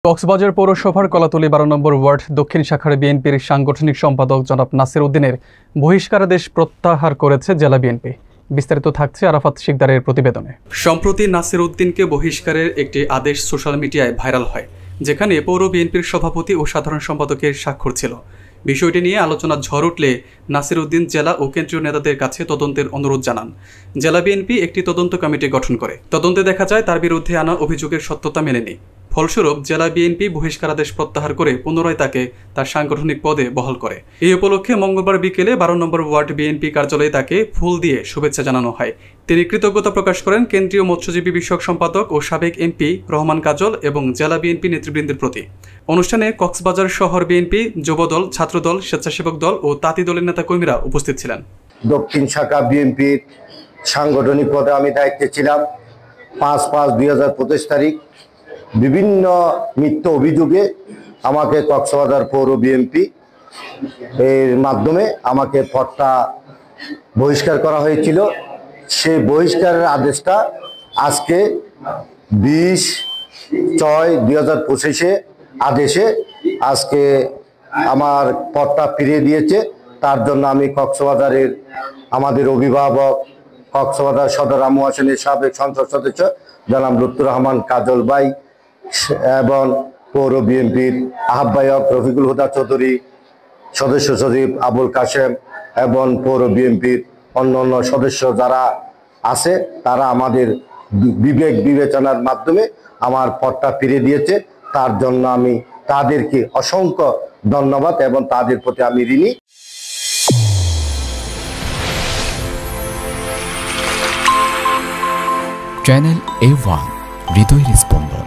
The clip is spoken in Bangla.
কক্সবাজার পৌরসভার কলাতলী ১২ নম্বর ওয়ার্ড দক্ষিণ শাখার বিএনপির সাংগঠনিক সম্পাদক জনাব নাসির উদ্দিনের বহিষ্কারাদেশ প্রত্যাহার করেছে জেলা বিএনপি। বিস্তারিত থাকছে আরাফাত শিকদারের প্রতিবেদনে। সম্প্রতি নাসির উদ্দিনকে বহিষ্কারের একটি আদেশ সোশ্যাল মিডিয়ায় ভাইরাল হয়, যেখানে পৌর বিএনপির সভাপতি ও সাধারণ সম্পাদকের স্বাক্ষর ছিল। বিষয়টি নিয়ে আলোচনা ঝড় উঠলে নাসির উদ্দিন জেলা ও কেন্দ্রীয় নেতাদের কাছে তদন্তের অনুরোধ জানান। জেলা বিএনপি একটি তদন্ত কমিটি গঠন করে। তদন্তে দেখা যায় তার বিরুদ্ধে আনা অভিযোগের সত্যতা মেলেনি। ফলস্বরূপ জেলা বিএনপি বহিষ্কারাদেশ প্রত্যাহার করে পুনরায় তাকে তার সাংগঠনিক পদে বহাল করে। এই উপলক্ষে মঙ্গলবার বিকেলে ১২ নম্বর ওয়ার্ড বিএনপি কার্যালয়ে তাকে ফুল দিয়ে শুভেচ্ছা জানানো হয়। তিনি কৃতজ্ঞতা প্রকাশ করেন কেন্দ্রীয় মৎস্যজীবী বিষয়ক সম্পাদক ও সাবেক এমপি রহমান কাজল এবং জেলা বিএনপি নেতৃবৃন্দের প্রতি। অনুষ্ঠানে কক্সবাজার শহর বিএনপি, যুবদল, ছাত্রদল, স্বেচ্ছাসেবক দল ও তাঁতি দলের নেতাকর্মীরা উপস্থিত ছিলেন। দক্ষিণ শাখা বিএনপির সাংগঠনিক পদে আমি দায়িত্বে ছিলাম ৫/৫/২০২৫ তারিখ। বিভিন্ন মিথ্যা অভিযোগে আমাকে কক্সবাজার পৌর বিএনপি এর মাধ্যমে আমাকে পদটা বহিষ্কার করা হয়েছিল। সেই বহিষ্কারের আদেশটা আজকে ২০/৬/২০২৫ আদেশে আজকে আমার পদটা ফিরিয়ে দিয়েছে। তার জন্য আমি কক্সবাজারের আমাদের অভিভাবক, কক্সবাজার সদর আমু আসনের সাবেক সংসদ সদস্য জনাব লুৎফর রহমান কাজল ভাই এবং পৌর বিএনপির আহ্বায়ক রফিকুল হুদা চৌধুরী, সদস্য সচিব আবুল কাশেম এবং পৌর বিএনপির অন্যান্য সদস্য যারা আছে, তারা আমাদের বিবেক বিবেচনার মাধ্যমে আমার পদটা ফিরিয়ে দিয়েছে। তার জন্য আমি তাদেরকে অসংখ্য ধন্যবাদ এবং তাদের প্রতি আমি ঋণী। চ্যানেল A1 হৃদয়ের স্পন্দন।